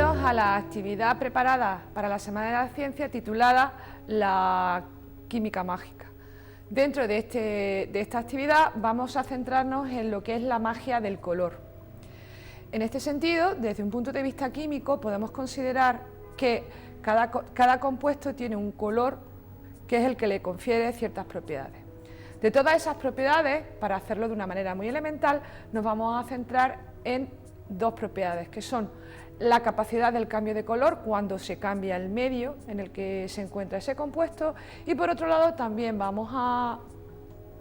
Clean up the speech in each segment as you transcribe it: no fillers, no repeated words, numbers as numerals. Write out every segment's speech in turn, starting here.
Bienvenidos a la actividad preparada para la Semana de la Ciencia titulada La Química Mágica. Dentro de esta actividad vamos a centrarnos en lo que es la magia del color. En este sentido, desde un punto de vista químico, podemos considerar que cada compuesto tiene un color que es el que le confiere ciertas propiedades. De todas esas propiedades, para hacerlo de una manera muy elemental, nos vamos a centrar en dos propiedades, que son la capacidad del cambio de color cuando se cambia el medio en el que se encuentra ese compuesto, y por otro lado también vamos a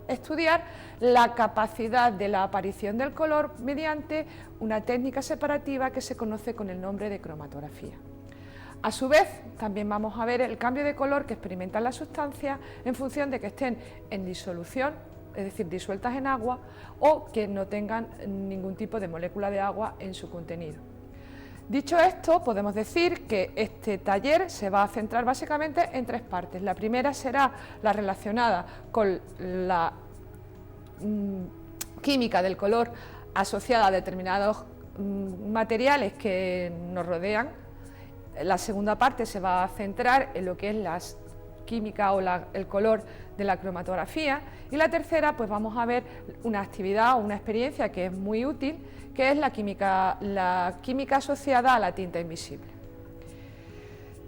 estudiar la capacidad de la aparición del color mediante una técnica separativa que se conoce con el nombre de cromatografía. A su vez, también vamos a ver el cambio de color que experimentan las sustancias en función de que estén en disolución, es decir, disueltas en agua, o que no tengan ningún tipo de molécula de agua en su contenido. Dicho esto, podemos decir que este taller se va a centrar básicamente en tres partes. La primera será la relacionada con la química del color asociada a determinados materiales que nos rodean. La segunda parte se va a centrar en lo que es la química o el color de la cromatografía, y la tercera pues vamos a ver una actividad o una experiencia que es muy útil, que es la química asociada a la tinta invisible.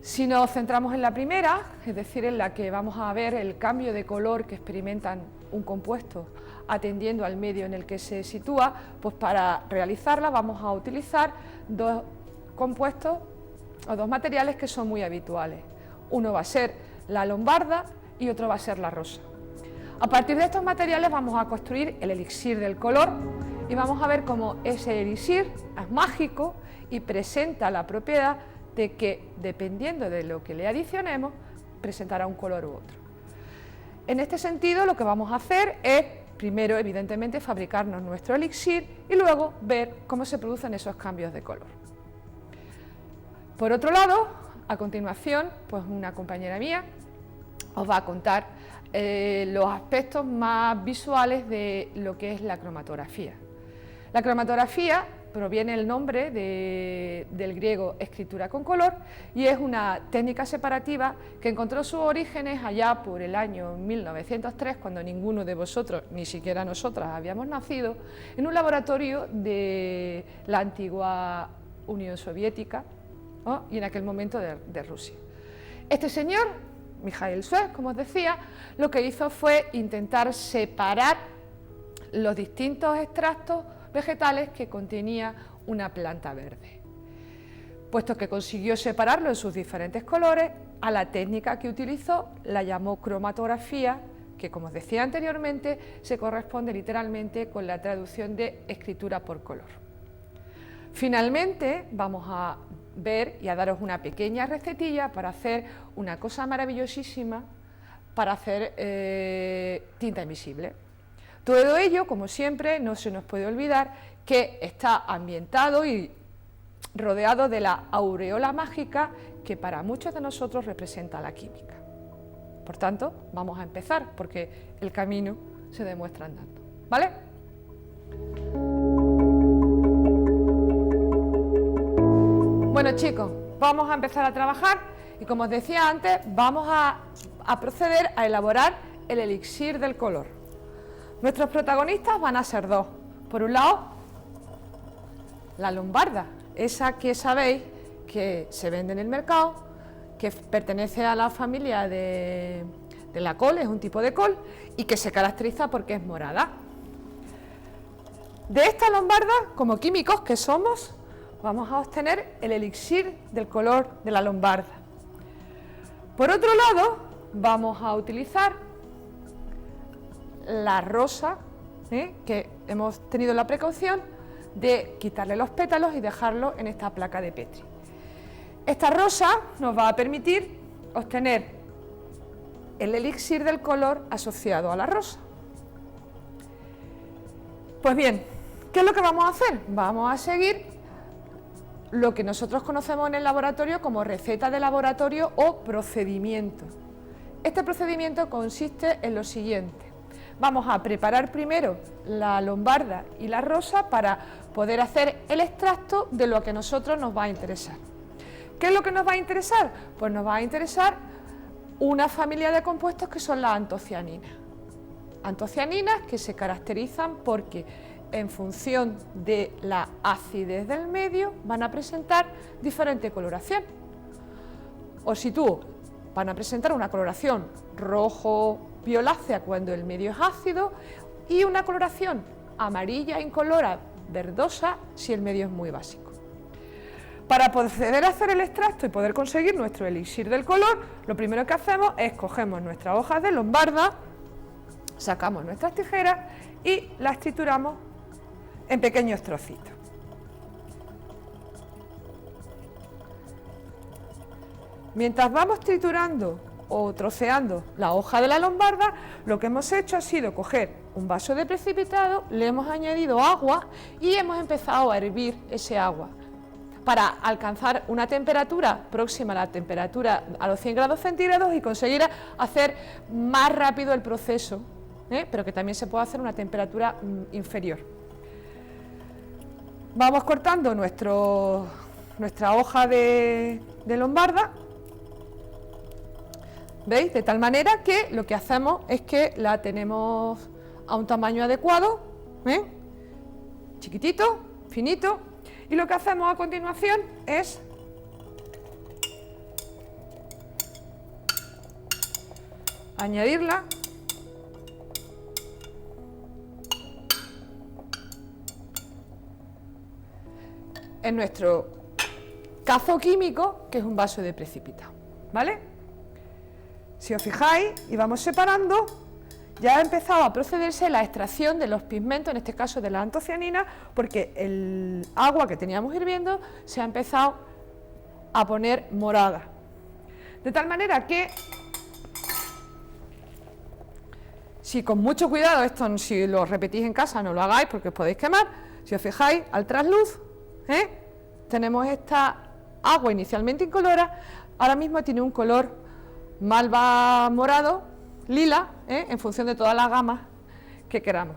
Si nos centramos en la primera, es decir, en la que vamos a ver el cambio de color que experimentan un compuesto atendiendo al medio en el que se sitúa, pues para realizarla vamos a utilizar dos compuestos o dos materiales que son muy habituales. Uno va a ser la lombarda y otro va a ser la rosa. A partir de estos materiales vamos a construir el elixir del color y vamos a ver cómo ese elixir es mágico y presenta la propiedad de que, dependiendo de lo que le adicionemos, presentará un color u otro. En este sentido, lo que vamos a hacer es, primero, evidentemente, fabricarnos nuestro elixir y luego ver cómo se producen esos cambios de color. Por otro lado, a continuación, pues una compañera mía os va a contar los aspectos más visuales de lo que es la cromatografía. La cromatografía proviene el nombre del griego escritura con color y es una técnica separativa que encontró sus orígenes allá por el año 1903, cuando ninguno de vosotros, ni siquiera nosotras, habíamos nacido, en un laboratorio de la antigua Unión Soviética, ¿no? Y en aquel momento de Rusia. Este señor, Michael Suez, como os decía, lo que hizo fue intentar separar los distintos extractos vegetales que contenía una planta verde. Puesto que consiguió separarlo en sus diferentes colores, a la técnica que utilizó la llamó cromatografía, que, como os decía anteriormente, se corresponde literalmente con la traducción de escritura por color. Finalmente, vamos a ver y a daros una pequeña recetilla para hacer una cosa maravillosísima para hacer tinta invisible. Todo ello, como siempre, no se nos puede olvidar que está ambientado y rodeado de la aureola mágica que para muchos de nosotros representa la química. Por tanto, vamos a empezar porque el camino se demuestra andando, ¿vale? Bueno, chicos, vamos a empezar a trabajar y, como os decía antes, vamos a proceder a elaborar el elixir del color. Nuestros protagonistas van a ser dos. Por un lado, la lombarda, esa que sabéis que se vende en el mercado, que pertenece a la familia de la col, es un tipo de col, y que se caracteriza porque es morada. De esta lombarda, como químicos que somos, vamos a obtener el elixir del color de la lombarda. Por otro lado, vamos a utilizar la rosa, que hemos tenido la precaución de quitarle los pétalos y dejarlo en esta placa de Petri. Esta rosa nos va a permitir obtener el elixir del color asociado a la rosa. Pues bien, ¿qué es lo que vamos a hacer? Vamos a seguir lo que nosotros conocemos en el laboratorio como receta de laboratorio o procedimiento. Este procedimiento consiste en lo siguiente: vamos a preparar primero la lombarda y la rosa para poder hacer el extracto de lo que a nosotros nos va a interesar. ¿Qué es lo que nos va a interesar? Pues nos va a interesar una familia de compuestos que son las antocianinas. Antocianinas que se caracterizan porque en función de la acidez del medio van a presentar diferente coloración. O si tú van a presentar una coloración rojo violácea cuando el medio es ácido y una coloración amarilla incolora verdosa si el medio es muy básico. Para proceder a hacer el extracto y poder conseguir nuestro elixir del color, lo primero que hacemos es cogemos nuestras hojas de lombarda, sacamos nuestras tijeras y las trituramos en pequeños trocitos. Mientras vamos triturando o troceando la hoja de la lombarda, lo que hemos hecho ha sido coger un vaso de precipitado, le hemos añadido agua y hemos empezado a hervir ese agua para alcanzar una temperatura próxima a la temperatura a los 100 grados centígrados y conseguir hacer más rápido el proceso, pero que también se puede hacer a una temperatura inferior. Vamos cortando nuestra hoja de lombarda, ¿veis? De tal manera que lo que hacemos es que la tenemos a un tamaño adecuado, chiquitito, finito, y lo que hacemos a continuación es añadirla en nuestro cazo químico, que es un vaso de precipitado, ¿vale? Si os fijáis y vamos separando, ya ha empezado a procederse la extracción de los pigmentos, en este caso de la antocianina, porque el agua que teníamos hirviendo se ha empezado a poner morada. De tal manera que, si con mucho cuidado, esto si lo repetís en casa no lo hagáis porque os podéis quemar, si os fijáis al trasluz, tenemos esta agua inicialmente incolora, ahora mismo tiene un color malva morado, lila, en función de todas las gamas que queramos.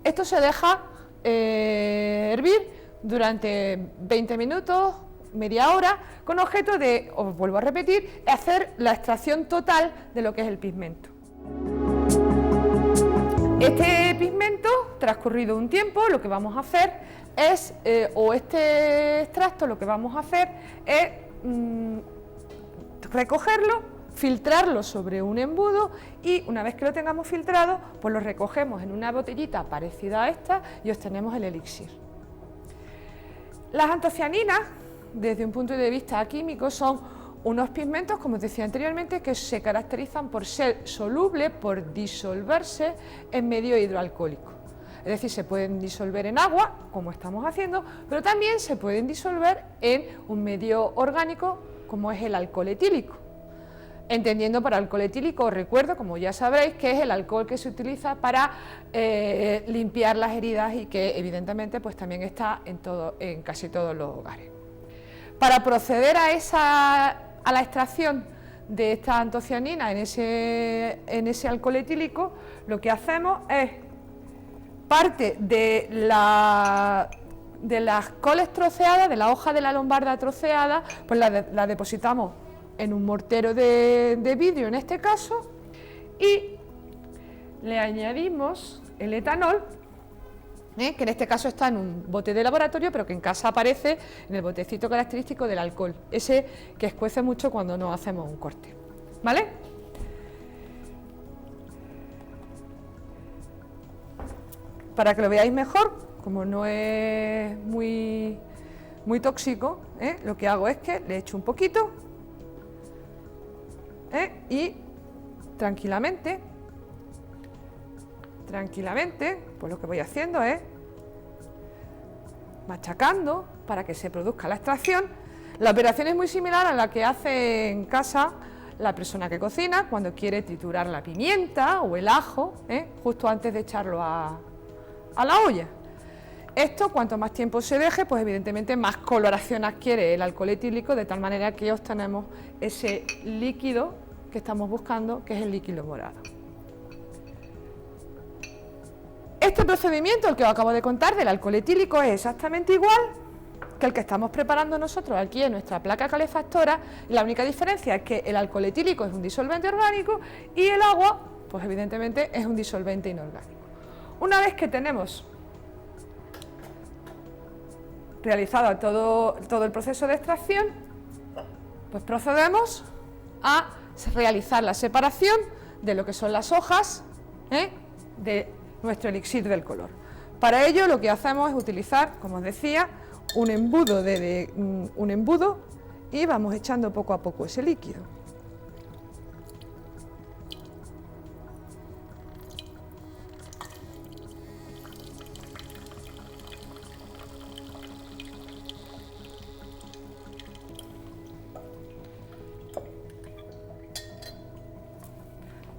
Esto se deja hervir durante 20 minutos, media hora, con objeto de, os vuelvo a repetir, hacer la extracción total de lo que es el pigmento. Este pigmento, transcurrido un tiempo, lo que vamos a hacer es, o este extracto lo que vamos a hacer es recogerlo, filtrarlo sobre un embudo y una vez que lo tengamos filtrado, pues lo recogemos en una botellita parecida a esta y obtenemos el elixir. Las antocianinas, desde un punto de vista químico, son unos pigmentos, como os decía anteriormente, que se caracterizan por ser solubles, por disolverse en medio hidroalcohólico. Es decir, se pueden disolver en agua, como estamos haciendo, pero también se pueden disolver en un medio orgánico, como es el alcohol etílico. Entendiendo por alcohol etílico, os recuerdo, como ya sabréis, que es el alcohol que se utiliza para limpiar las heridas y que evidentemente pues también está en casi todos los hogares. Para proceder a la extracción de esta antocianina en ese alcohol etílico, lo que hacemos es parte de las coles troceadas, de la hoja de la lombarda troceada, pues la depositamos en un mortero de vidrio en este caso y le añadimos el etanol, que en este caso está en un bote de laboratorio, pero que en casa aparece en el botecito característico del alcohol, ese que escuece mucho cuando no hacemos un corte, ¿vale? Para que lo veáis mejor, como no es muy tóxico, lo que hago es que le echo un poquito y tranquilamente, pues lo que voy haciendo es machacando para que se produzca la extracción. La operación es muy similar a la que hace en casa la persona que cocina cuando quiere triturar la pimienta o el ajo, justo antes de echarlo a la olla. Esto, cuanto más tiempo se deje, pues evidentemente más coloración adquiere el alcohol etílico, de tal manera que obtenemos ese líquido que estamos buscando, que es el líquido morado. Este procedimiento, el que os acabo de contar del alcohol etílico, es exactamente igual que el que estamos preparando nosotros aquí en nuestra placa calefactora. La única diferencia es que el alcohol etílico es un disolvente orgánico y el agua, pues evidentemente es un disolvente inorgánico. Una vez que tenemos realizado todo el proceso de extracción, pues procedemos a realizar la separación de lo que son las hojas de nuestro elixir del color. Para ello lo que hacemos es utilizar, como os decía, un embudo y vamos echando poco a poco ese líquido.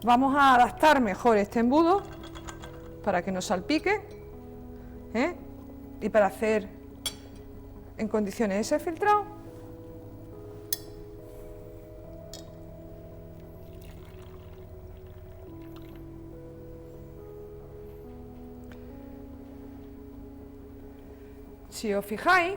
Vamos a adaptar mejor este embudo para que no salpique y para hacer en condiciones ese filtrado. Si os fijáis,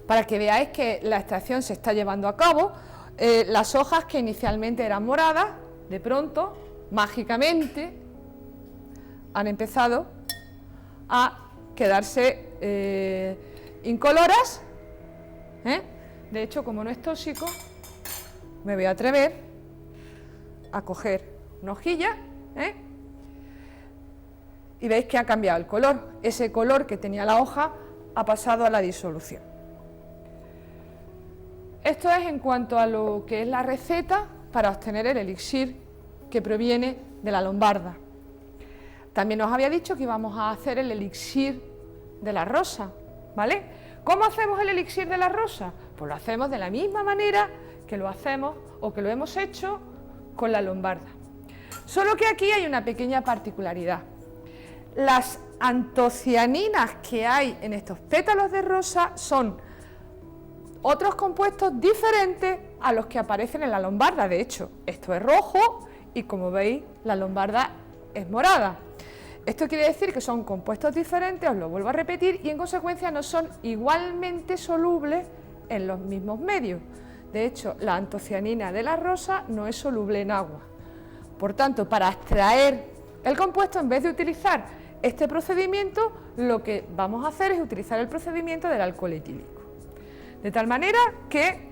para que veáis que la extracción se está llevando a cabo, las hojas que inicialmente eran moradas, de pronto, mágicamente, han empezado a quedarse incoloras. De hecho, como no es tóxico, me voy a atrever a coger una hojilla y veis que ha cambiado el color. Ese color que tenía la hoja ha pasado a la disolución. Esto es en cuanto a lo que es la receta para obtener el elixir que proviene de la lombarda. También os había dicho que íbamos a hacer el elixir de la rosa, ¿vale? ¿Cómo hacemos el elixir de la rosa? Pues lo hacemos de la misma manera que lo hacemos o que lo hemos hecho con la lombarda. Solo que aquí hay una pequeña particularidad. Las antocianinas que hay en estos pétalos de rosa son otros compuestos diferentes a los que aparecen en la lombarda. De hecho, esto es rojo y, como veis, la lombarda es morada. Esto quiere decir que son compuestos diferentes, os lo vuelvo a repetir, y en consecuencia no son igualmente solubles en los mismos medios. De hecho, la antocianina de la rosa no es soluble en agua. Por tanto, para extraer el compuesto, en vez de utilizar este procedimiento, lo que vamos a hacer es utilizar el procedimiento del alcohol etílico. De tal manera que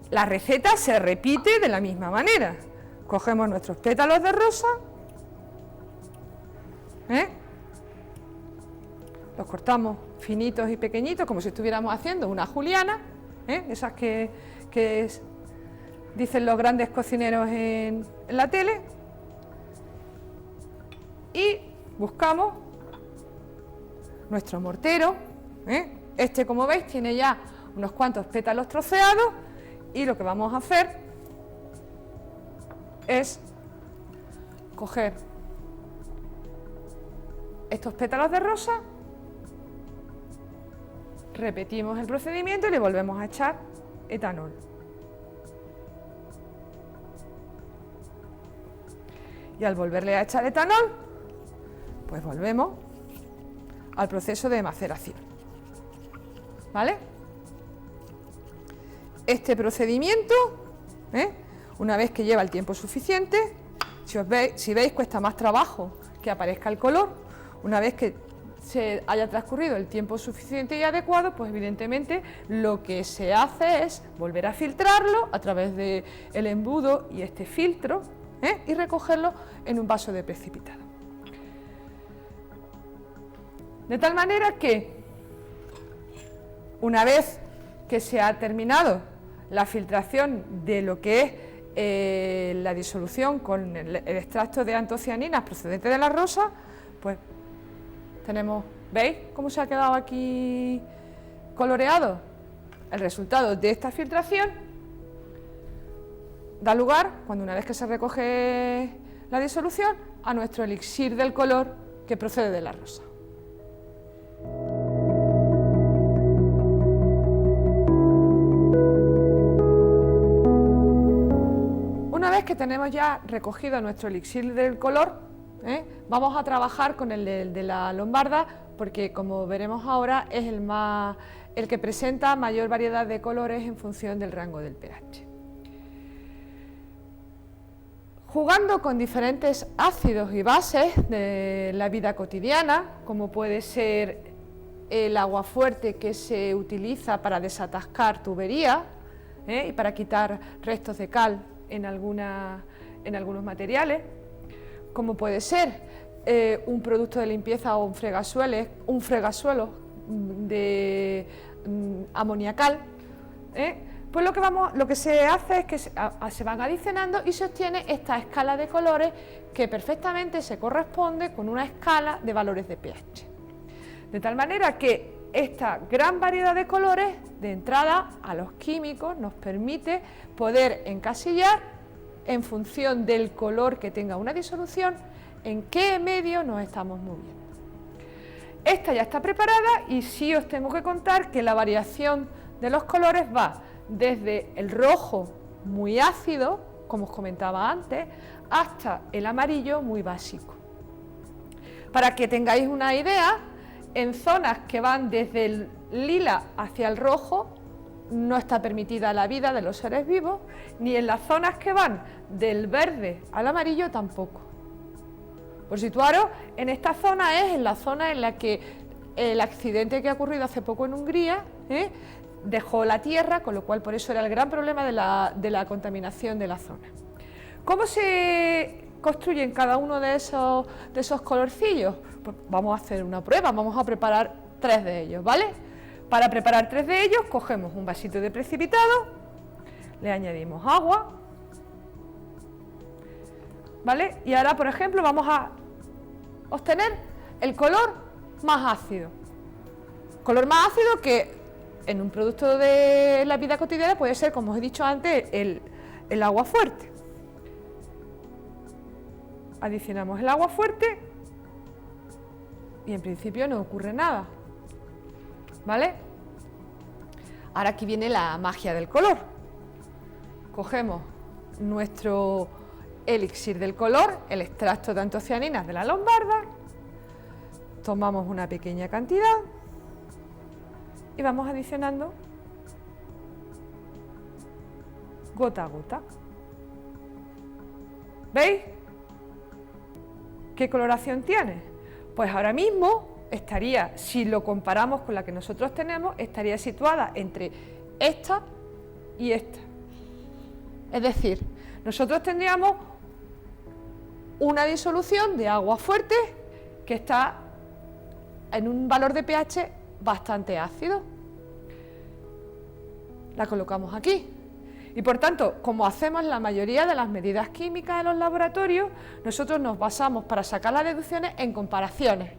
la receta se repite de la misma manera. Cogemos nuestros pétalos de rosa, los cortamos finitos y pequeñitos, como si estuviéramos haciendo una juliana, esas que dicen los grandes cocineros en la tele, y buscamos nuestro mortero. Este, como veis, tiene ya unos cuantos pétalos troceados y lo que vamos a hacer es coger estos pétalos de rosa, repetimos el procedimiento y le volvemos a echar etanol. Y al volverle a echar etanol, pues volvemos al proceso de maceración. ¿Vale? Este procedimiento, una vez que lleva el tiempo suficiente, si veis, cuesta más trabajo que aparezca el color. Una vez que se haya transcurrido el tiempo suficiente y adecuado, pues evidentemente lo que se hace es volver a filtrarlo a través del embudo y este filtro, y recogerlo en un vaso de precipitado. De tal manera que, una vez que se ha terminado la filtración de lo que es la disolución con el extracto de antocianinas procedente de la rosa, pues tenemos, ¿veis cómo se ha quedado aquí coloreado? El resultado de esta filtración da lugar, cuando una vez que se recoge la disolución, a nuestro elixir del color que procede de la rosa. Una vez que tenemos ya recogido nuestro elixir del color, vamos a trabajar con el de la lombarda porque como veremos ahora es el que presenta mayor variedad de colores en función del rango del pH. Jugando con diferentes ácidos y bases de la vida cotidiana, como puede ser el agua fuerte que se utiliza para desatascar tuberías y para quitar restos de cal en algunos materiales, como puede ser un producto de limpieza o un fregasuelo de amoniacal, pues lo que se hace es que se van adicionando y se obtiene esta escala de colores que perfectamente se corresponde con una escala de valores de pH. De tal manera que esta gran variedad de colores de entrada a los químicos nos permite poder encasillar en función del color que tenga una disolución en qué medio nos estamos moviendo. Esta ya está preparada y sí os tengo que contar que la variación de los colores va desde el rojo muy ácido, como os comentaba antes, hasta el amarillo muy básico. Para que tengáis una idea, en zonas que van desde el lila hacia el rojo no está permitida la vida de los seres vivos, ni en las zonas que van del verde al amarillo tampoco. Por situaros, en esta zona es en la zona en la que el accidente que ha ocurrido hace poco en Hungría dejó la tierra, con lo cual por eso era el gran problema de la contaminación de la zona. ¿Cómo se construyen cada uno de esos colorcillos? Pues vamos a hacer una prueba, vamos a preparar 3 de ellos, ¿vale? Para preparar 3 de ellos cogemos un vasito de precipitado, le añadimos agua, ¿vale? Y ahora, por ejemplo, vamos a obtener el color más ácido. Color más ácido que en un producto de la vida cotidiana puede ser, como os he dicho antes, el agua fuerte. Adicionamos el agua fuerte y en principio no ocurre nada, ¿vale? Ahora aquí viene la magia del color. Cogemos nuestro elixir del color, el extracto de antocianinas de la lombarda, tomamos una pequeña cantidad y vamos adicionando gota a gota. ¿Veis qué coloración tiene? Pues ahora mismo estaría, si lo comparamos con la que nosotros tenemos, estaría situada entre esta y esta. Es decir, nosotros tendríamos una disolución de agua fuerte que está en un valor de pH bastante ácido. La colocamos aquí. Y por tanto, como hacemos la mayoría de las medidas químicas en los laboratorios, nosotros nos basamos para sacar las deducciones en comparaciones.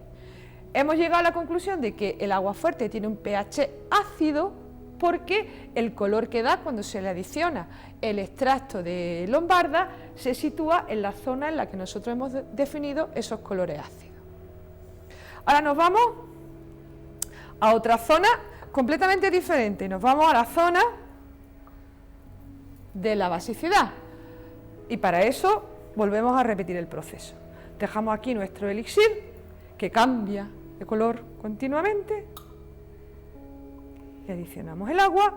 Hemos llegado a la conclusión de que el agua fuerte tiene un pH ácido porque el color que da cuando se le adiciona el extracto de lombarda se sitúa en la zona en la que nosotros hemos definido esos colores ácidos. Ahora nos vamos a otra zona completamente diferente, nos vamos a la zona de la basicidad y para eso volvemos a repetir el proceso. Dejamos aquí nuestro elixir que cambia de color continuamente, le adicionamos el agua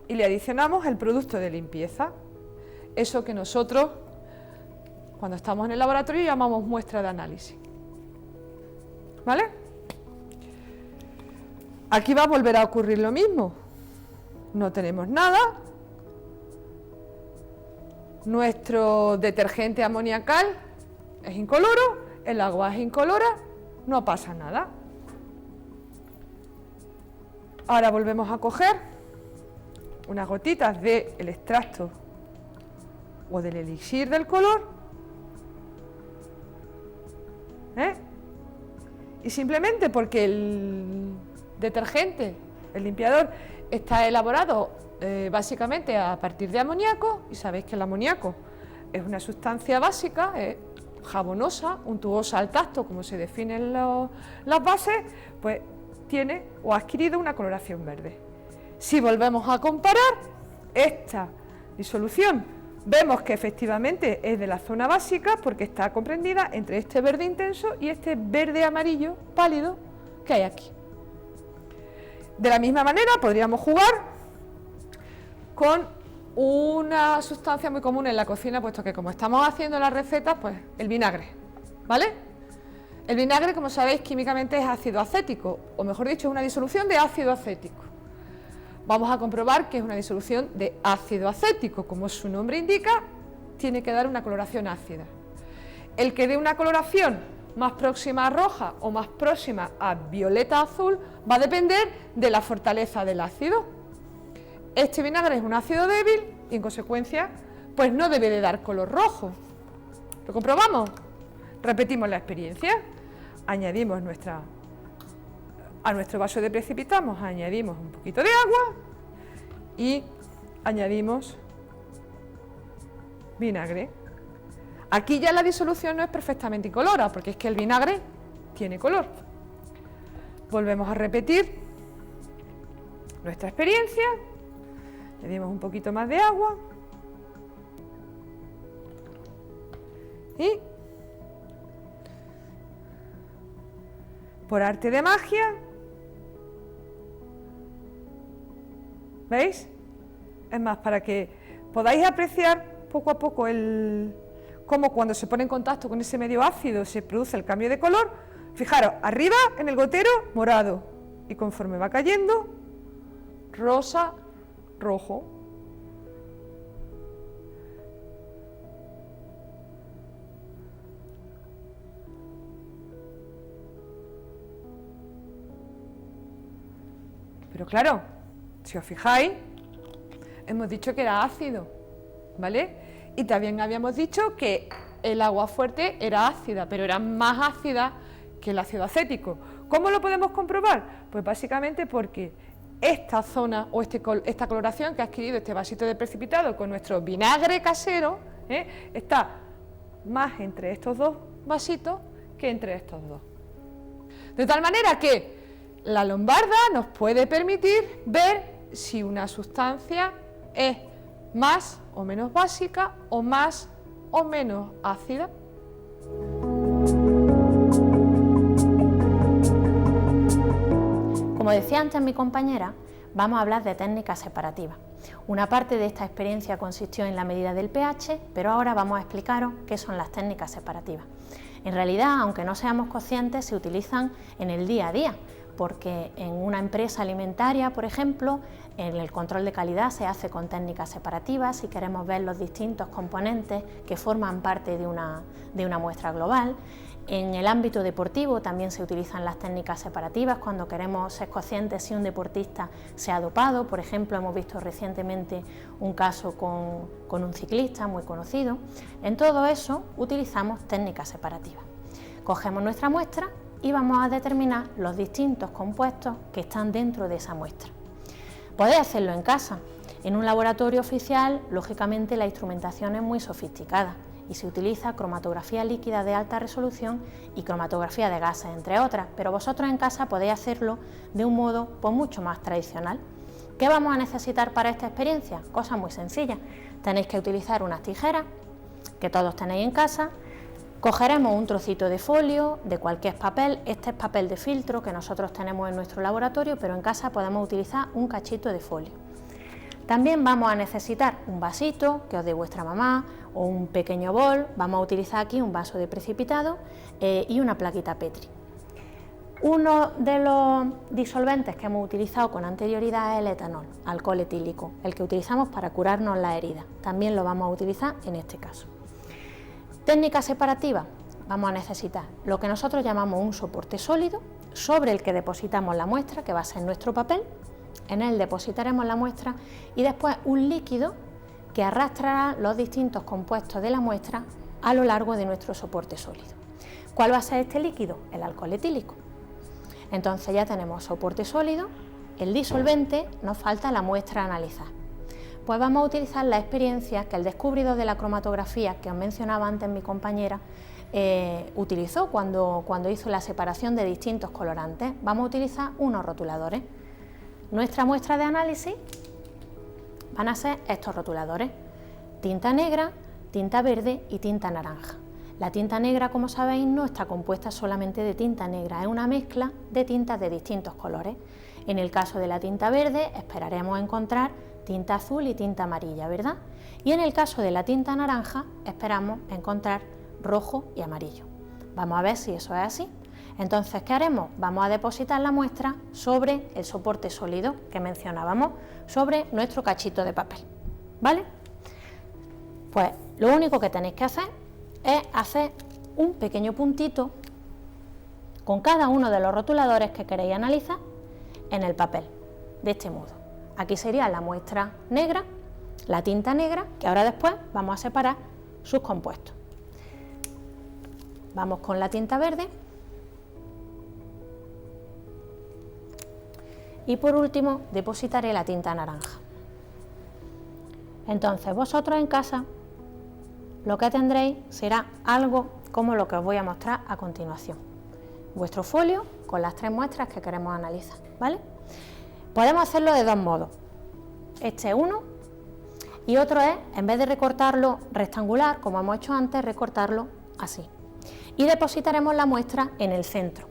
y le adicionamos el producto de limpieza, eso que nosotros cuando estamos en el laboratorio llamamos muestra de análisis, ¿vale? Aquí va a volver a ocurrir lo mismo, no tenemos nada, nuestro detergente amoniacal es incoloro, el agua es incolora, no pasa nada. Ahora volvemos a coger unas gotitas del extracto o del elixir del color, y simplemente porque el detergente, el limpiador, está elaborado básicamente a partir de amoníaco, y sabéis que el amoníaco es una sustancia básica, jabonosa, untuosa al tacto, como se definen las bases, pues tiene o ha adquirido una coloración verde. Si volvemos a comparar esta disolución, vemos que efectivamente es de la zona básica porque está comprendida entre este verde intenso y este verde amarillo pálido que hay aquí. De la misma manera podríamos jugar con una sustancia muy común en la cocina, puesto que como estamos haciendo las recetas, pues el vinagre, ¿vale? El vinagre, como sabéis, químicamente es ácido acético, o mejor dicho, es una disolución de ácido acético. Vamos a comprobar que es una disolución de ácido acético, como su nombre indica, tiene que dar una coloración ácida. El que dé una coloración más próxima a roja o más próxima a violeta azul va a depender de la fortaleza del ácido. Este vinagre es un ácido débil y en consecuencia pues no debe de dar color rojo. ¿Lo comprobamos? Repetimos la experiencia. Añadimos a nuestro vaso de precipitamos, añadimos un poquito de agua y añadimos vinagre. Aquí ya la disolución no es perfectamente incolora, porque es que el vinagre tiene color. Volvemos a repetir nuestra experiencia, añadimos un poquito más de agua y, por arte de magia, ¿veis? Es más, para que podáis apreciar poco a poco cómo cuando se pone en contacto con ese medio ácido se produce el cambio de color. Fijaros, arriba en el gotero morado y conforme va cayendo, rosa, rojo. Pero claro, si os fijáis, hemos dicho que era ácido, ¿vale? Y también habíamos dicho que el agua fuerte era ácida, pero era más ácida que el ácido acético. ¿Cómo lo podemos comprobar? Pues básicamente porque esta zona o esta coloración que ha adquirido este vasito de precipitado con nuestro vinagre casero, está más entre estos dos vasitos que entre estos dos. De tal manera que la lombarda nos puede permitir ver si una sustancia es más o menos básica o más o menos ácida. Como decía antes mi compañera, vamos a hablar de técnicas separativas. Una parte de esta experiencia consistió en la medida del pH, pero ahora vamos a explicaros qué son las técnicas separativas. En realidad, aunque no seamos conscientes, se utilizan en el día a día, porque en una empresa alimentaria, por ejemplo, en el control de calidad se hace con técnicas separativas si queremos ver los distintos componentes que forman parte de una muestra global. En el ámbito deportivo también se utilizan las técnicas separativas cuando queremos ser conscientes si un deportista se ha dopado. Por ejemplo, hemos visto recientemente un caso con un ciclista muy conocido. En todo eso utilizamos técnicas separativas. Cogemos nuestra muestra y vamos a determinar los distintos compuestos que están dentro de esa muestra. Podéis hacerlo en casa. En un laboratorio oficial, lógicamente, la instrumentación es muy sofisticada y se utiliza cromatografía líquida de alta resolución y cromatografía de gases, entre otras, pero vosotros en casa podéis hacerlo de un modo pues, mucho más tradicional. ¿Qué vamos a necesitar para esta experiencia? Cosas muy sencillas. Tenéis que utilizar unas tijeras, que todos tenéis en casa. Cogeremos un trocito de folio, de cualquier papel. Este es papel de filtro que nosotros tenemos en nuestro laboratorio, pero en casa podemos utilizar un cachito de folio. También vamos a necesitar un vasito que os dé vuestra mamá o un pequeño bol. Vamos a utilizar aquí un vaso de precipitado y una plaquita Petri. Uno de los disolventes que hemos utilizado con anterioridad es el etanol, alcohol etílico, el que utilizamos para curarnos la herida. También lo vamos a utilizar en este caso. Técnica separativa. Vamos a necesitar lo que nosotros llamamos un soporte sólido sobre el que depositamos la muestra, que va a ser nuestro papel. En él depositaremos la muestra y después un líquido que arrastrará los distintos compuestos de la muestra a lo largo de nuestro soporte sólido. ¿Cuál va a ser este líquido? El alcohol etílico. Entonces ya tenemos soporte sólido, el disolvente, nos falta la muestra a analizar. Pues vamos a utilizar la experiencia que el descubridor de la cromatografía que os mencionaba antes mi compañera utilizó cuando hizo la separación de distintos colorantes. Vamos a utilizar unos rotuladores. Nuestra muestra de análisis van a ser estos rotuladores: tinta negra, tinta verde y tinta naranja. La tinta negra, como sabéis, no está compuesta solamente de tinta negra, es una mezcla de tintas de distintos colores. En el caso de la tinta verde esperaremos encontrar tinta azul y tinta amarilla, ¿verdad? Y en el caso de la tinta naranja esperamos encontrar rojo y amarillo. Vamos a ver si eso es así. Entonces, ¿qué haremos? Vamos a depositar la muestra sobre el soporte sólido que mencionábamos, sobre nuestro cachito de papel, ¿vale? Pues lo único que tenéis que hacer es hacer un pequeño puntito con cada uno de los rotuladores que queréis analizar en el papel, de este modo. Aquí sería la muestra negra, la tinta negra, que ahora después vamos a separar sus compuestos. Vamos con la tinta verde. Y por último depositaré la tinta naranja. Entonces vosotros en casa lo que tendréis será algo como lo que os voy a mostrar a continuación. Vuestro folio con las 3 muestras que queremos analizar, ¿vale? Podemos hacerlo de dos modos. Este es uno y otro es, en vez de recortarlo rectangular, como hemos hecho antes, recortarlo así. Y depositaremos la muestra en el centro.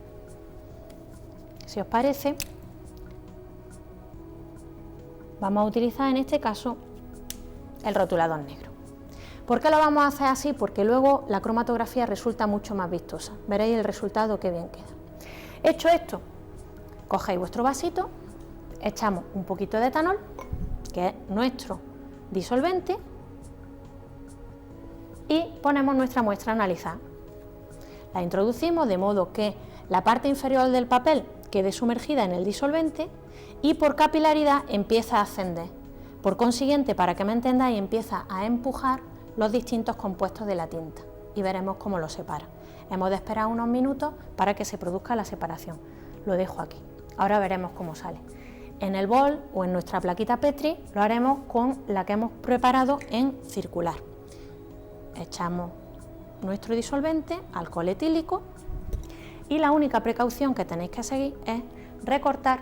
Si os parece, vamos a utilizar en este caso el rotulador negro. ¿Por qué lo vamos a hacer así? Porque luego la cromatografía resulta mucho más vistosa. Veréis el resultado que bien queda. Hecho esto, cogéis vuestro vasito, echamos un poquito de etanol, que es nuestro disolvente, y ponemos nuestra muestra a analizar. La introducimos de modo que la parte inferior del papel quede sumergida en el disolvente y por capilaridad empieza a ascender. Por consiguiente, para que me entendáis, empieza a empujar los distintos compuestos de la tinta y veremos cómo los separa. Hemos de esperar unos minutos para que se produzca la separación. Lo dejo aquí. Ahora veremos cómo sale. En el bol o en nuestra plaquita Petri lo haremos con la que hemos preparado en circular. Echamos nuestro disolvente, alcohol etílico, y la única precaución que tenéis que seguir es recortar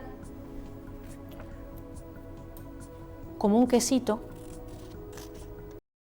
como un quesito